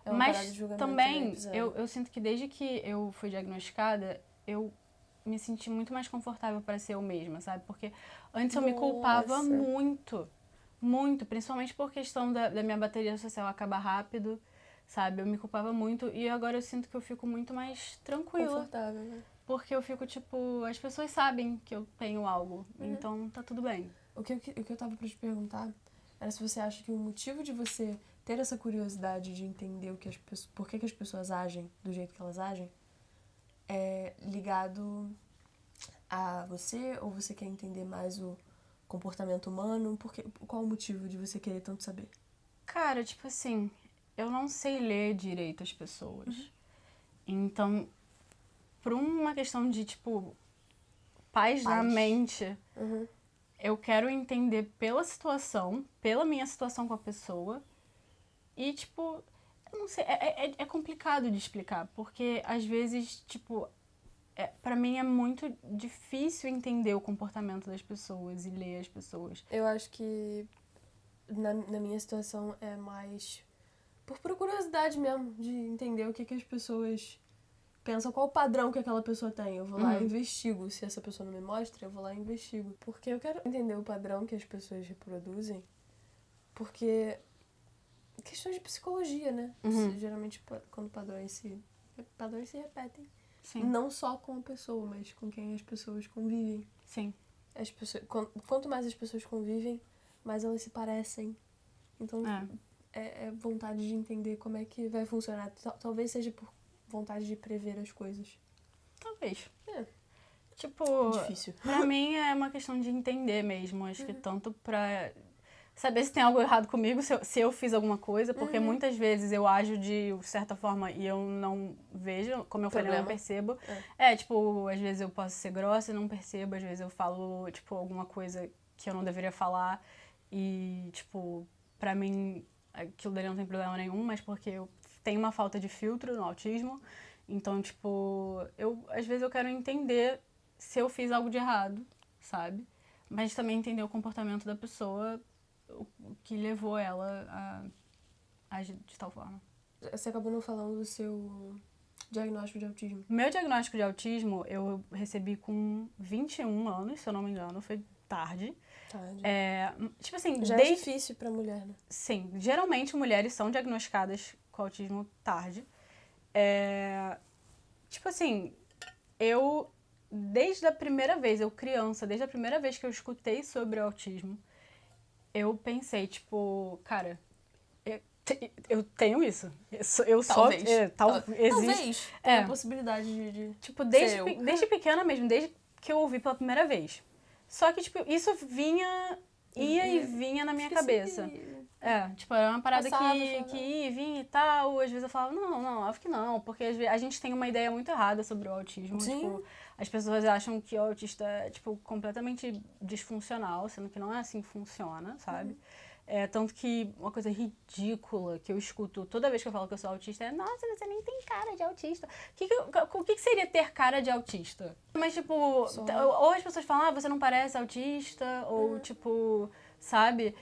Uma mas parada de julgamento também pesada. eu sinto que desde que eu fui diagnosticada, eu me senti muito mais confortável para ser eu mesma, sabe? Porque antes eu me culpava muito, muito, principalmente por questão da minha bateria social acabar rápido, sabe? Eu me culpava muito e agora eu sinto que eu fico muito mais tranquila. Confortável, né? Porque eu fico, tipo, as pessoas sabem que eu tenho algo, então tá tudo bem. O que eu tava pra te perguntar era se você acha que o motivo de você ter essa curiosidade de entender por que as pessoas agem do jeito que elas agem é ligado a você, ou você quer entender mais o comportamento humano? Qual o motivo de você querer tanto saber? Cara, tipo assim, eu não sei ler direito as pessoas. Então, por uma questão de, tipo, paz na mente, eu quero entender pela situação, pela minha situação com a pessoa. E, tipo, eu não sei, é complicado de explicar, porque às vezes, tipo, pra mim é muito difícil entender o comportamento das pessoas e ler as pessoas. Eu acho que na minha situação é mais por curiosidade mesmo, de entender o que as pessoas pensam, qual o padrão que aquela pessoa tem. Eu vou lá e investigo. Se essa pessoa não me mostra, eu vou lá e investigo. Porque eu quero entender o padrão que as pessoas reproduzem, porque questões de psicologia, né? Geralmente quando padrões se repetem. Sim. Não só com a pessoa, mas com quem as pessoas convivem. Sim. Quanto mais as pessoas convivem, mais elas se parecem. Então, é vontade de entender como é que vai funcionar. Talvez seja por vontade de prever as coisas. Talvez. É. Tipo, Difícil. pra mim é uma questão de entender mesmo. Acho que tanto pra saber se tem algo errado comigo, se eu fiz alguma coisa, porque muitas vezes eu ajo de certa forma e eu não vejo, como eu falei, eu não percebo. Tipo, às vezes eu posso ser grossa e não percebo, às vezes eu falo, tipo, alguma coisa que eu não deveria falar e, tipo, pra mim aquilo dali não tem problema nenhum, mas porque eu tenho uma falta de filtro no autismo, então, tipo, às vezes eu quero entender se eu fiz algo de errado, sabe? Mas também entender o comportamento da pessoa, o que levou ela a agir de tal forma. Você acabou não falando do seu diagnóstico de autismo. Meu diagnóstico de autismo eu recebi com 21 anos, se eu não me engano, foi tarde. Tarde. Tipo assim, Já é difícil pra mulher, né? Sim, geralmente mulheres são diagnosticadas com autismo tarde. Tipo assim, desde a primeira vez, desde a primeira vez que eu escutei sobre o autismo, eu pensei, tipo, cara, eu tenho isso. Talvez. Existe. Talvez. Tem a possibilidade de Tipo, ser desde pequena mesmo, desde que eu ouvi pela primeira vez. Só que, tipo, isso ia e vinha na minha cabeça. Tipo, era uma parada que ia e vinha e tal. Às vezes eu falava, não, acho que não. Porque às vezes a gente tem uma ideia muito errada sobre o autismo. Sim. Tipo, as pessoas acham que o autista é, tipo, completamente disfuncional, sendo que não é assim que funciona, sabe? Tanto que uma coisa ridícula que eu escuto toda vez que eu falo que eu sou autista é: nossa, você nem tem cara de autista. O que seria ter cara de autista? Mas, tipo, ou as pessoas falam, você não parece autista, ou, tipo, sabe?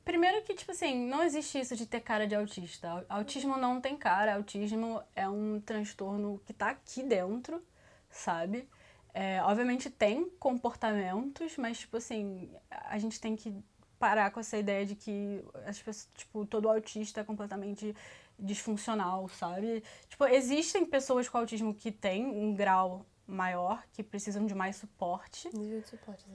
Primeiro que, tipo assim, não existe isso de ter cara de autista. Autismo não tem cara, autismo é um transtorno que tá aqui dentro, sabe? Obviamente tem comportamentos, mas, tipo assim, a gente tem que parar com essa ideia de que as pessoas, tipo, todo autista é completamente disfuncional, sabe? Tipo, existem pessoas com autismo que têm um grau maior, que precisam de mais suporte. Nível de suporte.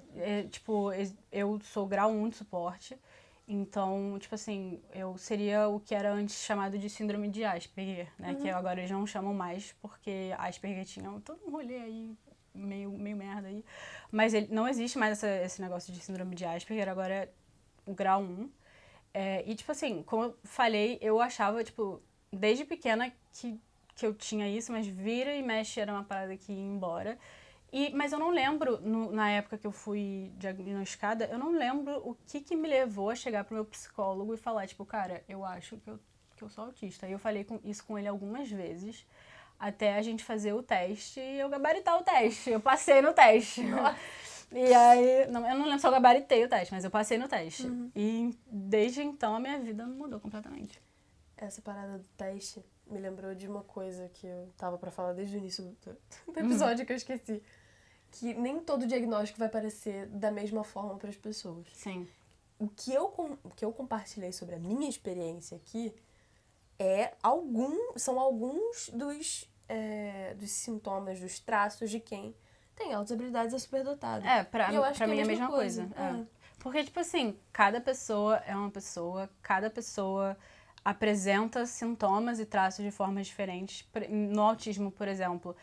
Tipo, eu sou grau 1 de suporte, então, tipo assim, eu seria o que era antes chamado de síndrome de Asperger, né? Que agora eles não chamam mais, porque Asperger tinha todo um rolê aí, meio merda aí. Mas não existe mais esse negócio de síndrome de Asperger, agora é o grau 1. E, tipo assim, como eu falei, eu achava, tipo, desde pequena que eu tinha isso, mas vira e mexe era uma parada que ia embora. Mas eu não lembro, na época que eu fui diagnosticada, eu não lembro o que me levou a chegar pro meu psicólogo e falar, tipo, cara, eu acho que eu sou autista. E eu falei isso com ele algumas vezes, até a gente fazer o teste e eu gabaritar o teste. Eu passei no teste. E aí, eu não lembro se eu gabaritei o teste, mas eu passei no teste. E desde então a minha vida mudou completamente. Essa parada do teste me lembrou de uma coisa que eu tava pra falar desde o início do episódio que eu esqueci. Que nem todo diagnóstico vai parecer da mesma forma para as pessoas. Sim. O que eu compartilhei sobre a minha experiência aqui são alguns dos sintomas, dos traços de quem tem altas habilidades é superdotado. Pra mim é a mesma coisa. Porque, tipo assim, cada pessoa é uma pessoa, cada pessoa apresenta sintomas e traços de formas diferentes. No autismo, por exemplo,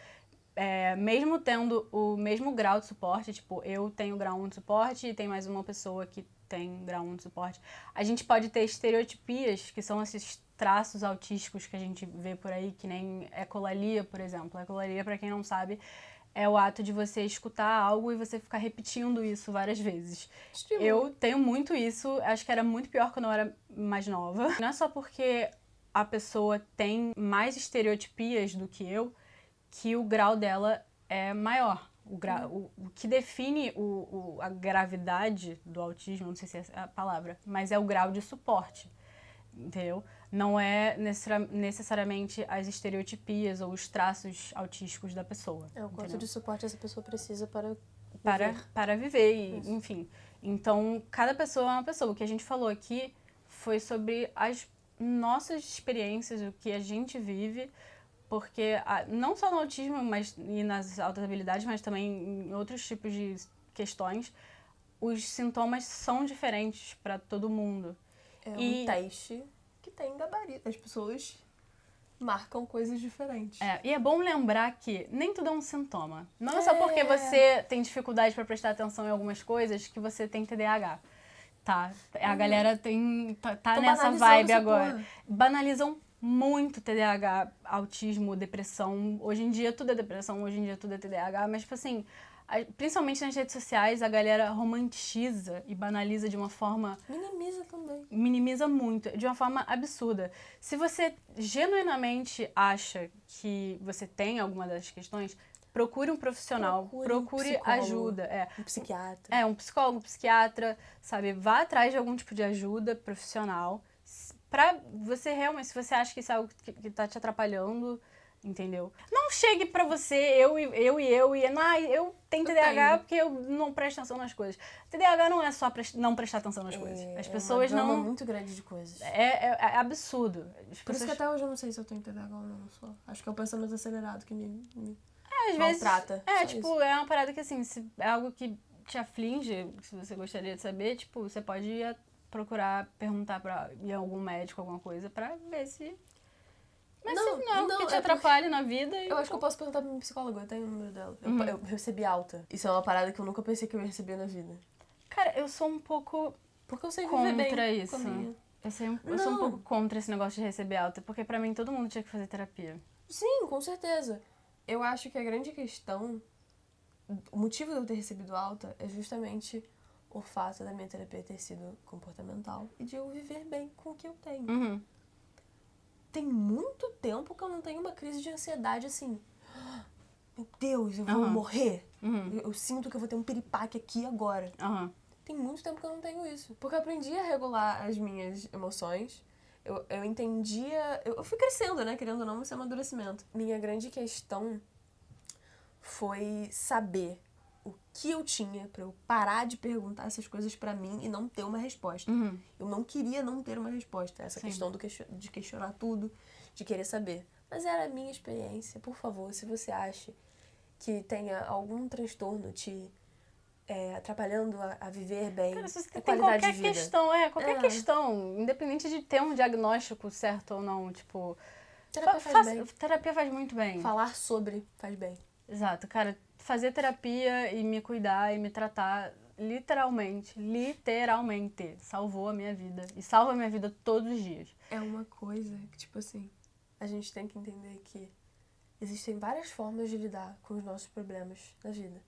mesmo tendo o mesmo grau de suporte, tipo, eu tenho grau 1 de suporte e tem mais uma pessoa que tem grau 1 de suporte, a gente pode ter estereotipias, que são esses traços autísticos que a gente vê por aí, que nem ecolalia, por exemplo. Ecolalia, pra quem não sabe, é o ato de você escutar algo e você ficar repetindo isso várias vezes. Eu tenho muito isso, acho que era muito pior quando eu era mais nova. Não é só porque a pessoa tem mais estereotipias do que eu, que o grau dela é maior. O que define a gravidade do autismo, não sei se é a palavra, mas é o grau de suporte, entendeu? Não é necessariamente as estereotipias ou os traços autísticos da pessoa. O quanto entendeu? de suporte essa pessoa precisa para viver, enfim. Então, cada pessoa é uma pessoa. O que a gente falou aqui foi sobre as nossas experiências, o que a gente vive, porque não só no autismo e nas altas habilidades, mas também em outros tipos de questões, os sintomas são diferentes pra todo mundo. É um teste que tem gabarito. As pessoas marcam coisas diferentes. E é bom lembrar que nem tudo é um sintoma. Não é só porque você tem dificuldade pra prestar atenção em algumas coisas que você tem TDAH. Tá? A galera tá nessa vibe agora. Porra. Banalizam muito TDAH, autismo, depressão. Hoje em dia tudo é depressão, hoje em dia tudo é TDAH, mas tipo assim, principalmente nas redes sociais, a galera romantiza e banaliza de uma forma... Minimiza também. Minimiza muito, de uma forma absurda. Se você genuinamente acha que você tem alguma dessas questões, procure um profissional, procure ajuda. Um psiquiatra. Um psicólogo, psiquiatra, sabe? Vá atrás de algum tipo de ajuda profissional pra você realmente, se você acha que isso é algo que tá te atrapalhando, entendeu? Não chegue pra você, eu tenho TDAH porque eu não presto atenção nas coisas. TDAH não é só não prestar atenção nas coisas. As pessoas uma gama não... muito grande de coisas. É absurdo. Por isso que até hoje eu não sei se eu tenho TDAH ou não. Só. Acho que é o pensamento acelerado que me às vezes, maltrata. é uma parada que assim, se é algo que te aflige, se você gostaria de saber, tipo, você pode ir procurar, perguntar ir a algum médico, alguma coisa, pra ver se... Mas se não que te atrapalhe na vida... Eu acho que eu posso perguntar pra minha psicóloga, eu tenho o número dela. Eu recebi alta. Isso é uma parada que eu nunca pensei que eu ia receber na vida. Cara, eu sou um pouco porque eu sei viver bem contra isso. Eu sou um pouco contra esse negócio de receber alta, porque pra mim todo mundo tinha que fazer terapia. Sim, com certeza. Eu acho que a grande questão, o motivo de eu ter recebido alta é justamente o fato da minha terapia ter sido comportamental e de eu viver bem com o que eu tenho. Uhum. Tem muito tempo que eu não tenho uma crise de ansiedade assim. Meu Deus, eu vou morrer. Eu sinto que eu vou ter um piripaque aqui agora. Tem muito tempo que eu não tenho isso. Porque eu aprendi a regular as minhas emoções. Eu entendia... Eu fui crescendo, né? Querendo ou não, esse amadurecimento. Minha grande questão foi saber o que eu tinha pra eu parar de perguntar essas coisas pra mim e não ter uma resposta. Eu não queria não ter uma resposta. Essa questão de questionar tudo, de querer saber. Mas era a minha experiência. Por favor, se você acha que tenha algum transtorno te atrapalhando a viver bem, Cara, se você a tem qualidade qualquer de vida. questão, questão, independente de ter um diagnóstico certo ou não, tipo... Terapia faz bem. Terapia faz muito bem. Falar sobre faz bem. Exato, cara, fazer terapia e me cuidar e me tratar literalmente, salvou a minha vida. E salva a minha vida todos os dias. É uma coisa que, tipo assim, a gente tem que entender que existem várias formas de lidar com os nossos problemas na vida.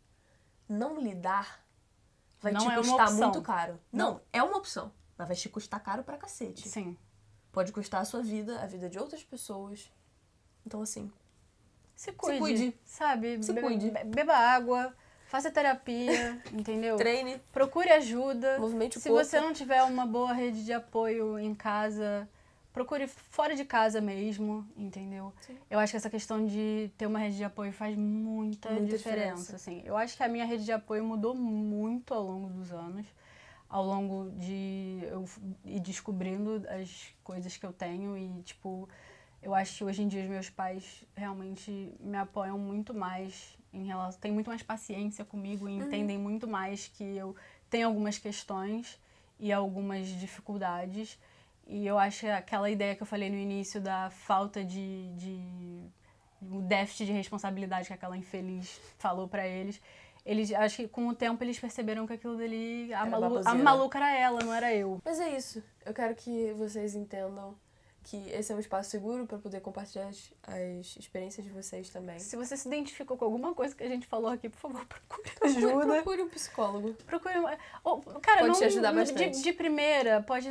Não lidar vai te custar muito caro. Não, é uma opção, mas vai te custar caro pra cacete. Sim. Pode custar a sua vida, a vida de outras pessoas. Então, assim... Se cuide. Sabe? Beba água, faça terapia, entendeu? Treine. Procure ajuda. Movimente o Se corpo. você não tiver uma boa rede de apoio em casa, procure fora de casa mesmo, entendeu? Sim. Eu acho que essa questão de ter uma rede de apoio faz muita diferença. Assim. Eu acho que a minha rede de apoio mudou muito ao longo dos anos. Ao longo de eu ir descobrindo as coisas que eu tenho e, tipo... Eu acho que hoje em dia os meus pais realmente me apoiam muito mais em relação... Têm muito mais paciência comigo e entendem muito mais que eu tenho algumas questões e algumas dificuldades. E eu acho que aquela ideia que eu falei no início da falta o déficit de responsabilidade que aquela infeliz falou pra eles... Acho que com o tempo eles perceberam que aquilo dali... A maluca era ela, não era eu. Mas é isso. Eu quero que vocês entendam que esse é um espaço seguro para poder compartilhar as experiências de vocês também. Se você se identificou com alguma coisa que a gente falou aqui, por favor, procure ajuda. Procure um psicólogo. Cara, pode te ajudar bastante. De primeira, pode...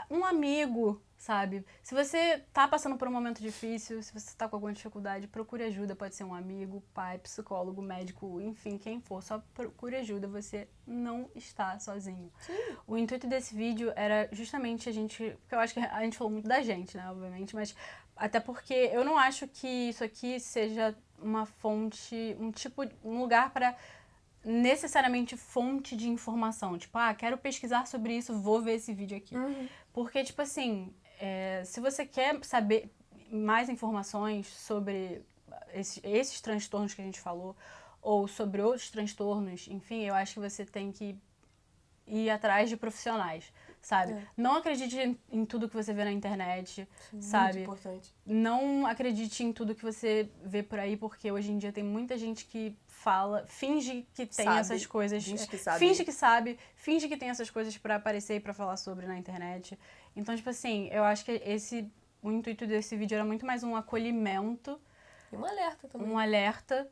Um amigo, sabe? Se você tá passando por um momento difícil, se você tá com alguma dificuldade, procure ajuda. Pode ser um amigo, pai, psicólogo, médico, enfim, quem for. Só procure ajuda, você não está sozinho. Sim. O intuito desse vídeo era justamente porque eu acho que a gente falou muito da gente, né, obviamente, mas até porque eu não acho que isso aqui seja uma fonte, um lugar para necessariamente fonte de informação. Tipo, quero pesquisar sobre isso, vou ver esse vídeo aqui. Porque, tipo assim, se você quer saber mais informações sobre esses transtornos que a gente falou, ou sobre outros transtornos, enfim, eu acho que você tem que ir atrás de profissionais, sabe? É. Não acredite em tudo que você vê na internet, Muito sabe? importante. Não acredite em tudo que você vê por aí, porque hoje em dia tem muita gente que finge que tem Sabe. essas coisas. Finge que sabe. Finge que sabe, finge que tem essas coisas pra aparecer e pra falar sobre na internet. Então, tipo assim, eu acho que o intuito desse vídeo era muito mais um acolhimento, E um alerta também. um alerta,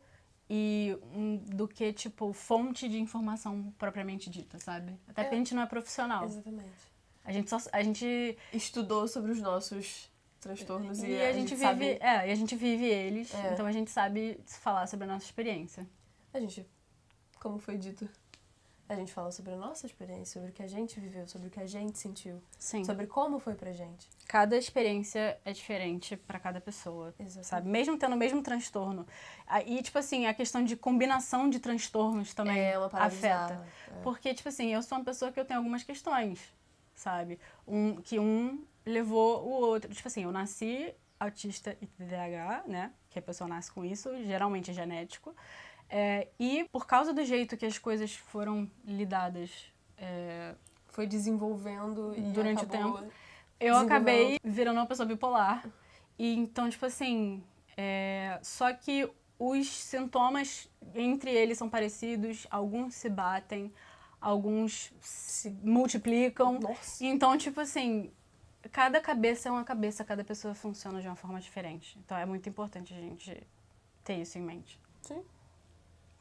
do que, tipo, fonte de informação propriamente dita, sabe? Até porque a gente não é profissional. Exatamente. A gente Estudou sobre os nossos transtornos e a gente vive, sabe... e a gente vive eles, É. então a gente sabe falar sobre a nossa experiência. A gente, como foi dito, a gente fala sobre a nossa experiência, sobre o que a gente viveu, sobre o que a gente sentiu, Sim. sobre como foi pra gente. Cada experiência é diferente pra cada pessoa, Exatamente. sabe? Mesmo tendo o mesmo transtorno. E, tipo assim, a questão de combinação de transtornos também É uma parada afeta. bizarra. É. Porque, tipo assim, eu sou uma pessoa que eu tenho algumas questões, sabe? Que um levou o outro. Tipo assim, eu nasci autista e TDAH, né? Que a pessoa nasce com isso, geralmente é genético. E por causa do jeito que as coisas foram lidadas Foi desenvolvendo e durante o acabou tempo, eu acabei virando uma pessoa bipolar. E então, tipo assim, só que os sintomas entre eles são parecidos, alguns se batem, alguns se multiplicam. Nossa. Então, tipo assim, cada cabeça é uma cabeça, cada pessoa funciona de uma forma diferente. Então é muito importante a gente ter isso em mente. Sim.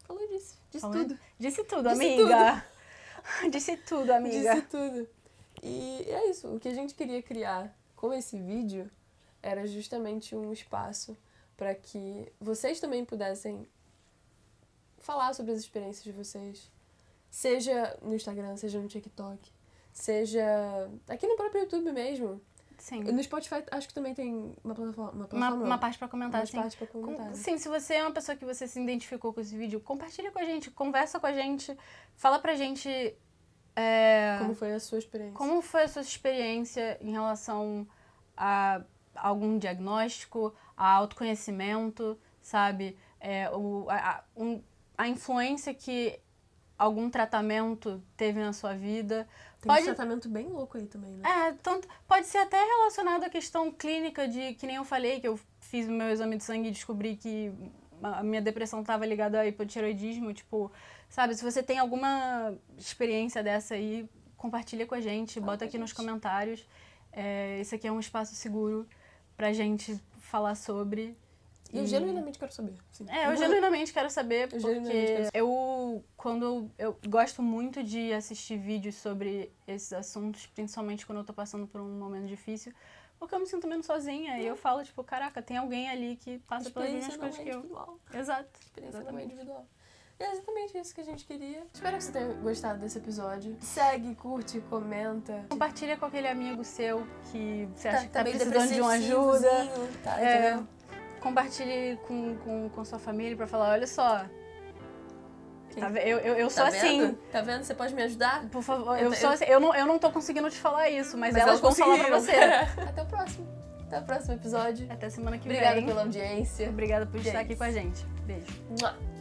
Falou disso. Disse Falei? tudo. Disse tudo, Disse amiga. Disse tudo, amiga. Disse tudo. E é isso. O que a gente queria criar com esse vídeo era justamente um espaço para que vocês também pudessem falar sobre as experiências de vocês. Seja no Instagram, seja no TikTok, seja aqui no próprio YouTube mesmo. Sim. No Spotify, acho que também tem uma plataforma. Uma parte pra comentar, Uma sim. parte pra comentar. Sim, se você é uma pessoa que você se identificou com esse vídeo, compartilha com a gente, conversa com a gente, fala pra gente Como foi a sua experiência? como foi a sua experiência em relação a algum diagnóstico, a autoconhecimento, sabe? A influência que algum tratamento teve na sua vida. Tem um tratamento bem louco aí também, né? Pode ser até relacionado à questão clínica de, que nem eu falei, que eu fiz o meu exame de sangue e descobri que a minha depressão estava ligada ao hipotireoidismo, tipo, sabe, se você tem alguma experiência dessa aí, compartilha com a gente, bota aqui nos comentários. Esse aqui é um espaço seguro pra gente falar sobre. E eu genuinamente quero saber. Sim. Eu genuinamente quero saber, Eu porque genuinamente quero eu gosto muito de assistir vídeos sobre esses assuntos, principalmente quando eu tô passando por um momento difícil, porque eu me sinto menos sozinha e eu falo, tipo, caraca, tem alguém ali que passa pelas mesmas coisas que eu. Individual. Exato. Experiência não é individual. E é exatamente isso que a gente queria. Espero que você tenha gostado desse episódio. Segue, curte, comenta. Compartilha com aquele amigo seu que você acha que tá meio precisando de uma ajuda. depressivozinho, tá, entendeu? Compartilhe com sua família pra falar, olha só, eu sou assim. Vendo? Tá vendo? Você pode me ajudar? Por favor, eu sou assim. Eu não tô conseguindo te falar isso, mas elas vão conseguiram. falar pra você. Até o próximo. Até o próximo episódio. Até semana que Obrigada vem. pela audiência. Obrigada por estar Beijo. aqui com a gente. Beijo. Mua.